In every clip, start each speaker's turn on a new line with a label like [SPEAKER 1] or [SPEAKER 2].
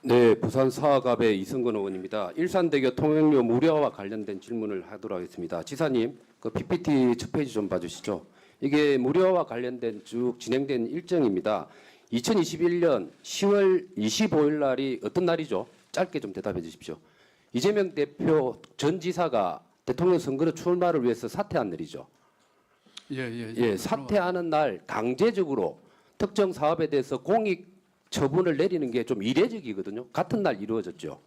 [SPEAKER 1] 네, 부산 사갑의 이승근 의원입니다. 일산대교 통행료 무료화와 관련된 질문을 하도록 하겠습니다. 지사님, 그 PPT 첫 페이지 좀 봐주시죠. 이게 무료화와 관련된 쭉 진행된 일정입니다. 2021년 10월 25일 날이 어떤 날이죠? 짧게 좀 대답해 주십시오. 이재명 대표 전 지사가 대통령 선거로 출마를 위해서 사퇴한 날이죠. 예, 사퇴하는 날 강제적으로 특정 사업에 대해서 공익 처분을 내리는 게 좀 이례적이거든요. 같은 날 이루어졌죠.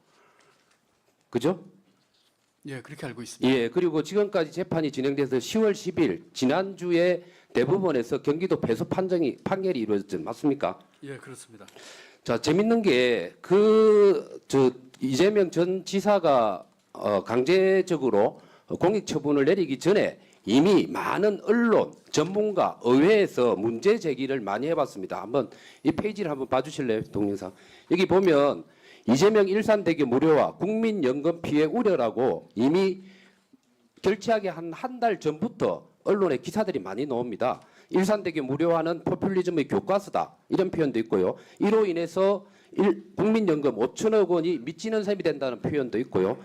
[SPEAKER 1] 그죠?
[SPEAKER 2] 예, 그렇게 알고 있습니다.
[SPEAKER 1] 예, 그리고 지금까지 재판이 진행돼서 10월 10일 지난주에 대법원에서 경기도 배수 판결이 이루어졌죠. 맞습니까?
[SPEAKER 2] 예, 그렇습니다.
[SPEAKER 1] 자, 재밌는 게 이재명 전 지사가 강제적으로 공익 처분을 내리기 전에 이미 많은 언론, 전문가, 의회에서 문제 제기를 많이 해봤습니다. 한번 이 페이지를 한번 봐주실래요, 동영상? 여기 보면 이재명 일산대교 무료화, 국민연금 피해 우려라고 이미 결치하기 한 달 전부터 언론에 기사들이 많이 나옵니다. 일산대교 무료화는 포퓰리즘의 교과서다 이런 표현도 있고요. 이로 인해서 국민연금 5천억 원이 미치는 셈이 된다는 표현도 있고요.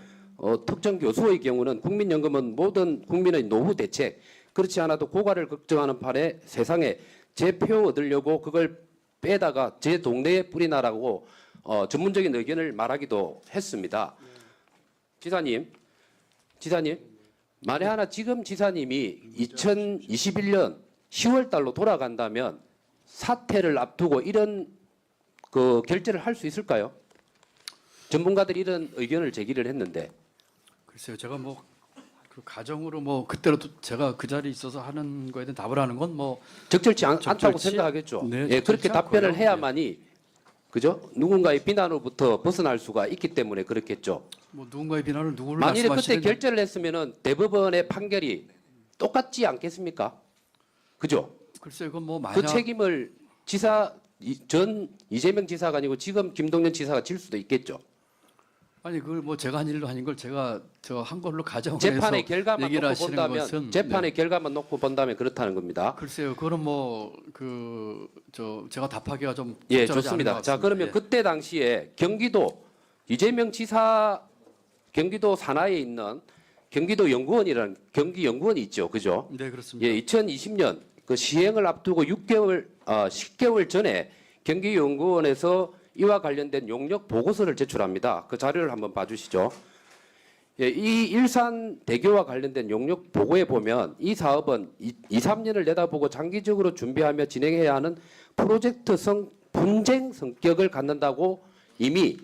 [SPEAKER 1] 특정 교수의 경우는 국민연금은 모든 국민의 노후 대책, 그렇지 않아도 고가를 걱정하는 판에 세상에 제 표 얻으려고 그걸 빼다가 제 동네에 뿌리나라고 전문적인 의견을 말하기도 했습니다. 지사님, 만에 하나 지금 지사님이 2021년 10월 달로 돌아간다면 사퇴를 앞두고 이런 그 결재를 할 수 있을까요? 전문가들이 이런 의견을 제기를 했는데.
[SPEAKER 2] 글쎄요, 제가 뭐 그 가정으로 뭐 그때로도 제가 그 자리에 있어서 하는 거에 대한 답을 하는 건 뭐
[SPEAKER 1] 적절치 않다고 생각하겠죠.
[SPEAKER 2] 네,
[SPEAKER 1] 예, 그렇게 답변을
[SPEAKER 2] 않고요.
[SPEAKER 1] 해야만이 그죠? 누군가의 비난으로부터 벗어날 수가 있기 때문에 그렇겠죠.
[SPEAKER 2] 뭐 누군가의 비난을 누구를
[SPEAKER 1] 만일에 그때
[SPEAKER 2] 말씀하시는
[SPEAKER 1] 결재를 했으면은 대법원의 판결이 똑같지 않겠습니까? 그죠?
[SPEAKER 2] 글쎄요, 그건 뭐
[SPEAKER 1] 그
[SPEAKER 2] 만약
[SPEAKER 1] 책임을 전 이재명 지사가 아니고 지금 김동연 지사가 질 수도 있겠죠.
[SPEAKER 2] 아니 그걸 뭐 제가 한 일로 아닌 걸 제가 저 한 걸로 가정해서
[SPEAKER 1] 재판의 결과만
[SPEAKER 2] 얘기를
[SPEAKER 1] 놓고
[SPEAKER 2] 하시는
[SPEAKER 1] 본다면
[SPEAKER 2] 것은
[SPEAKER 1] 재판의 결과만 놓고 본다면 그렇다는 겁니다.
[SPEAKER 2] 글쎄요, 그거는 뭐 제가 답하기가 좀
[SPEAKER 1] 예,
[SPEAKER 2] 적절하지
[SPEAKER 1] 좋습니다.
[SPEAKER 2] 않은 것
[SPEAKER 1] 자,
[SPEAKER 2] 같습니다.
[SPEAKER 1] 그러면
[SPEAKER 2] 예.
[SPEAKER 1] 그때 당시에 경기도 이재명 지사 경기도 산하에 있는 경기도 연구원이라는 경기 연구원이 있죠. 그죠?
[SPEAKER 2] 네, 그렇습니다.
[SPEAKER 1] 예, 2020년 그 시행을 앞두고 10개월 전에 경기연구원에서 이와 관련된 용역 보고서를 제출합니다. 그 자료를 한번 봐주시죠. 예, 이 일산 대교와 관련된 용역 보고에 보면 이 사업은 2, 3년을 내다보고 장기적으로 준비하며 진행해야 하는 프로젝트성 분쟁 성격을 갖는다고 이미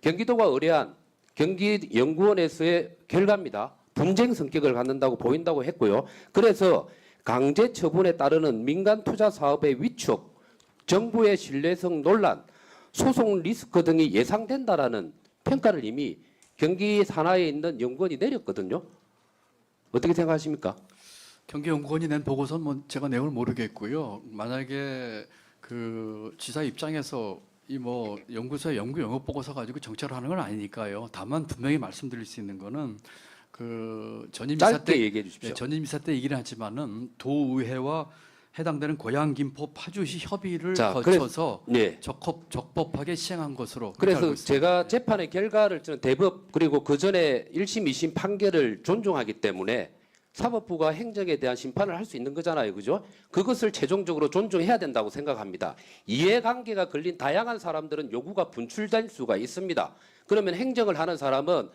[SPEAKER 1] 경기도가 의뢰한 경기연구원에서의 결과입니다. 분쟁 성격을 갖는다고 보인다고 했고요. 그래서 강제 처분에 따르는 민간 투자 사업의 위축, 정부의 신뢰성 논란, 소송 리스크 등이 예상된다라는 평가를 이미 경기 산하에 있는 연구원이 내렸거든요. 어떻게 생각하십니까?
[SPEAKER 2] 경기연구원이 낸 보고서는 뭐 제가 내용을 모르겠고요. 만약에 그 지사 입장에서 이 뭐 연구소의 연구 영업 보고서 가지고 정찰을 하는 건 아니니까요. 다만 분명히 말씀드릴 수 있는 거는 그 전임 이사
[SPEAKER 1] 짧게
[SPEAKER 2] 때
[SPEAKER 1] 얘기해 주십시오.
[SPEAKER 2] 전임 이사 때 얘기를 하지만은 도의회와 해당되는 고양 김포 파주시 협의를
[SPEAKER 1] 자,
[SPEAKER 2] 거쳐서
[SPEAKER 1] 네.
[SPEAKER 2] 적법하게 시행한 것으로 그렇게
[SPEAKER 1] 그래서
[SPEAKER 2] 알고 있습니다.
[SPEAKER 1] 제가 재판의 결과를 저는 대법 그리고 그 전에 1심, 2심 판결을 존중하기 때문에 사법부가 행정에 대한 심판을 할 수 있는 거잖아요. 그죠? 그것을 최종적으로 존중해야 된다고 생각합니다. 이해관계가 걸린 다양한 사람들은 요구가 분출될 수가 있습니다. 그러면 행정을 하는 사람은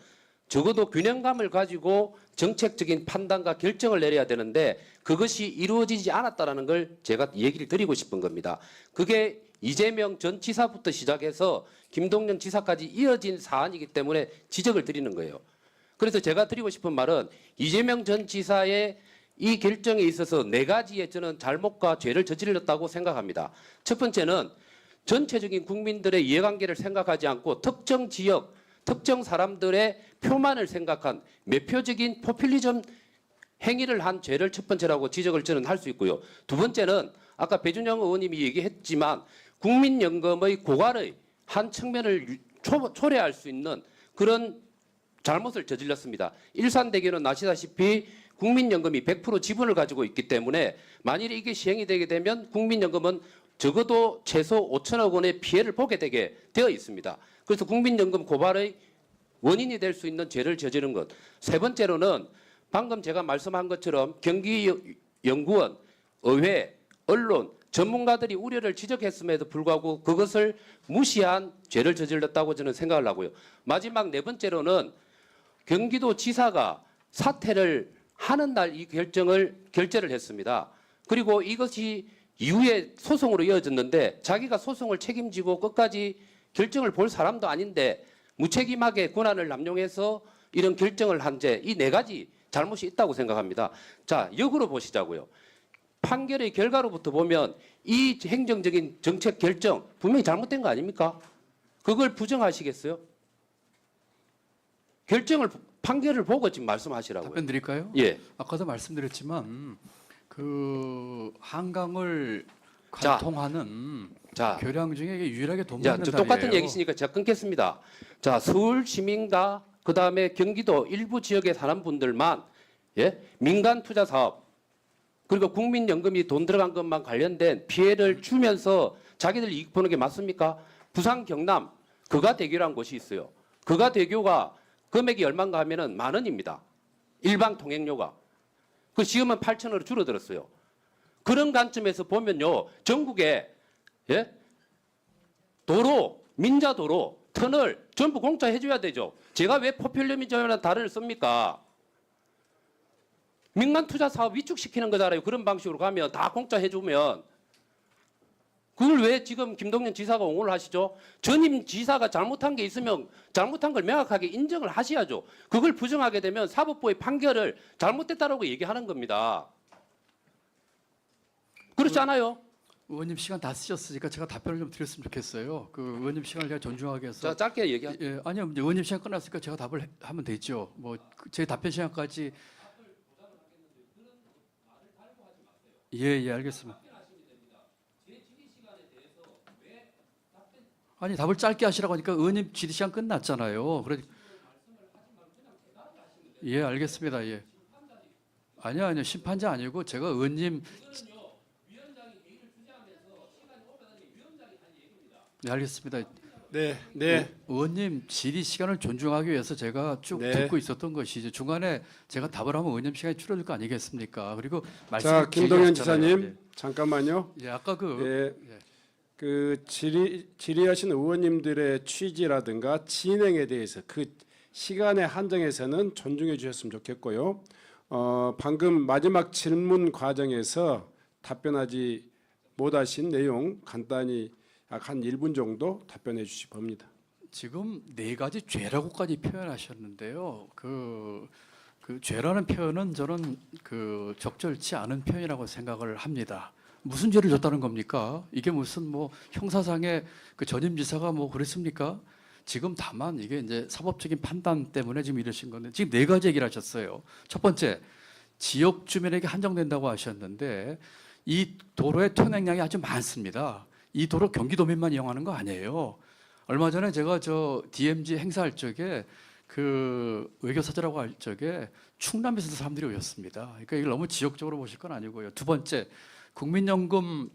[SPEAKER 1] 적어도 균형감을 가지고 정책적인 판단과 결정을 내려야 되는데 그것이 이루어지지 않았다는 걸 제가 얘기를 드리고 싶은 겁니다. 그게 이재명 전 지사부터 시작해서 김동연 지사까지 이어진 사안이기 때문에 지적을 드리는 거예요. 그래서 제가 드리고 싶은 말은 이재명 전 지사의 이 결정에 있어서 네 가지의 저는 잘못과 죄를 저질렀다고 생각합니다. 첫 번째는 전체적인 국민들의 이해관계를 생각하지 않고 특정 지역, 특정 사람들의 표만을 생각한 매표적인 포퓰리즘 행위를 한 죄를 첫 번째라고 지적을 저는 할 수 있고요. 두 번째는 아까 배준영 의원님이 얘기했지만 국민연금의 고갈의 한 측면을 초래할 수 있는 그런 잘못을 저질렀습니다. 일산대교는 아시다시피 국민연금이 100% 지분을 가지고 있기 때문에 만일에 이게 시행이 되게 되면 국민연금은 적어도 최소 5천억 원의 피해를 보게 되게 되어 있습니다. 그래서 국민연금 고발의 원인이 될 수 있는 죄를 저지른 것. 세 번째로는 방금 제가 말씀한 것처럼 경기연구원, 의회, 언론, 전문가들이 우려를 지적했음에도 불구하고 그것을 무시한 죄를 저질렀다고 저는 생각을 하고요. 마지막 네 번째로는 경기도지사가 사퇴를 하는 날 이 결재를 했습니다. 그리고 이것이 이후에 소송으로 이어졌는데 자기가 소송을 책임지고 끝까지 결정을 볼 사람도 아닌데 무책임하게 권한을 남용해서 이런 결정을 한 죄, 이 네 가지 잘못이 있다고 생각합니다. 자, 역으로 보시자고요. 판결의 결과로부터 보면 이 행정적인 정책 결정 분명히 잘못된 거 아닙니까? 그걸 부정하시겠어요? 판결을 보고 지금 말씀하시라고요.
[SPEAKER 2] 답변 드릴까요?
[SPEAKER 1] 예.
[SPEAKER 2] 아까도 말씀드렸지만 그 한강을 관통하는 교량 중에 이게 유일하게 돈
[SPEAKER 1] 자,
[SPEAKER 2] 받는
[SPEAKER 1] 저
[SPEAKER 2] 다리예요.
[SPEAKER 1] 똑같은 얘기시니까 제가 끊겠습니다. 자, 서울 시민과 그다음에 경기도 일부 지역에 사는 분들만 민간 투자 사업 그리고 국민연금이 돈 들어간 것만 관련된 피해를 주면서 자기들 이익 보는 게 맞습니까? 부산 경남 거가대교라는 곳이 있어요. 거가대교가 금액이 얼마인가 하면은 10,000원입니다. 일반 통행료가. 그 지금은 8,000원으로 줄어들었어요. 그런 관점에서 보면요. 전국에 도로, 민자도로, 터널 전부 공짜해 줘야 되죠. 제가 왜 포퓰리즘이라는 단어를 씁니까? 민간 투자 사업 위축시키는 거잖아요. 그런 방식으로 가면 다 공짜해 주면. 그걸 왜 지금 김동연 지사가 옹호를 하시죠? 전임 지사가 잘못한 게 있으면 잘못한 걸 명확하게 인정을 하셔야죠. 그걸 부정하게 되면 사법부의 판결을 잘못됐다라고 얘기하는 겁니다. 그렇지 않아요?
[SPEAKER 2] 의원님 시간 다 쓰셨으니까 제가 답변을 좀 드렸으면 좋겠어요. 그 의원님 시간을 제가 존중하기 위해서.
[SPEAKER 1] 자, 짧게 얘기하.
[SPEAKER 2] 예, 아니요. 이제 의원님 시간 끝났으니까 제가 답을 하면 되죠. 뭐 제 답변 시간까지. 예, 알겠습니다. 아니 답을 짧게 하시라고 하니까 의원님 질의 시간 끝났잖아요. 그래. 예, 알겠습니다. 예. 아니요. 심판자 아니고 제가 의원님. 네, 알겠습니다.
[SPEAKER 3] 네.
[SPEAKER 2] 의원님 질의 시간을 존중하기 위해서 제가 쭉
[SPEAKER 3] 네.
[SPEAKER 2] 듣고 있었던 것이죠. 중간에 제가 답을 하면 의원님 시간이 줄어들 거 아니겠습니까? 그리고
[SPEAKER 3] 자, 김동연
[SPEAKER 2] 길게 하셨잖아요.
[SPEAKER 3] 지사님 잠깐만요.
[SPEAKER 2] 예, 아까
[SPEAKER 3] 예, 그 질의하신 의원님들의 취지라든가 진행에 대해서 그 시간의 한정에서는 존중해 주셨으면 좋겠고요. 방금 마지막 질문 과정에서 답변하지 못하신 내용 간단히 약 한 1분 정도 답변해 주시 봅니다.
[SPEAKER 2] 지금 네 가지 죄라고까지 표현하셨는데요. 그 죄라는 표현은 저는 그 적절치 않은 표현이라고 생각을 합니다. 무슨 죄를 졌다는 겁니까? 이게 무슨 뭐 형사상의 그 전임 지사가 뭐 그랬습니까? 지금 다만 이게 이제 사법적인 판단 때문에 지금 이러신 건데 지금 네 가지 얘기를 하셨어요. 첫 번째, 지역 주민에게 한정된다고 하셨는데 이 도로의 통행량이 아주 많습니다. 이 도로 경기도민만 이용하는 거 아니에요. 얼마 전에 제가 저 DMZ 행사할 적에 그 외교사절하고 할 적에 충남에서도 사람들이 오셨습니다. 그러니까 이걸 너무 지역적으로 보실 건 아니고요. 두 번째, 국민연금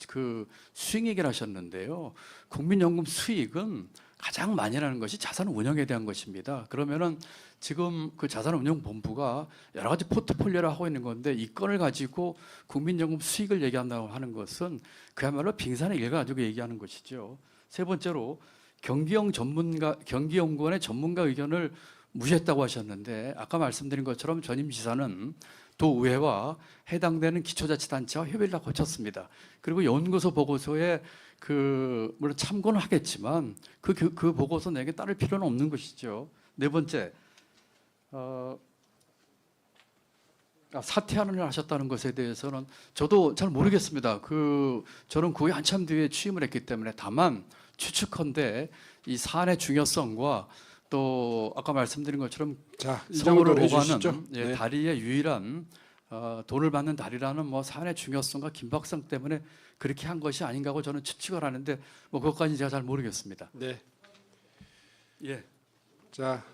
[SPEAKER 2] 그 수익 얘기를 하셨는데요. 국민연금 수익은 가장 많이 나는 것이 자산 운영에 대한 것입니다. 그러면은 지금 그 자산운용본부가 여러 가지 포트폴리오를 하고 있는 건데 이 건을 가지고 국민연금 수익을 얘기한다고 하는 것은 그야말로 빙산의 일가 가지고 얘기하는 것이죠. 세 번째로 경기연구원의 전문가 의견을 무시했다고 하셨는데 아까 말씀드린 것처럼 전임 지사는 도의회와 해당되는 기초자치단체와 협의를 다 거쳤습니다. 그리고 연구소 보고서에 그 물론 참고는 하겠지만 그 보고서 내게 따를 필요는 없는 것이죠. 네 번째, 사퇴하는 일 하셨다는 것에 대해서는 저도 잘 모르겠습니다. 저는 그게 한참 뒤에 취임을 했기 때문에 다만 추측컨대 이 사안의 중요성과 또 아까 말씀드린 것처럼
[SPEAKER 3] 자, 이
[SPEAKER 2] 서울을
[SPEAKER 3] 정도로
[SPEAKER 2] 오가는
[SPEAKER 3] 해주시죠. 네.
[SPEAKER 2] 다리의 유일한 돈을 받는 다리라는 뭐 사안의 중요성과 긴박성 때문에 그렇게 한 것이 아닌가 하고 저는 추측을 하는데 뭐 그것까지 제가 잘 모르겠습니다.
[SPEAKER 3] 네.
[SPEAKER 2] 예.
[SPEAKER 3] 자,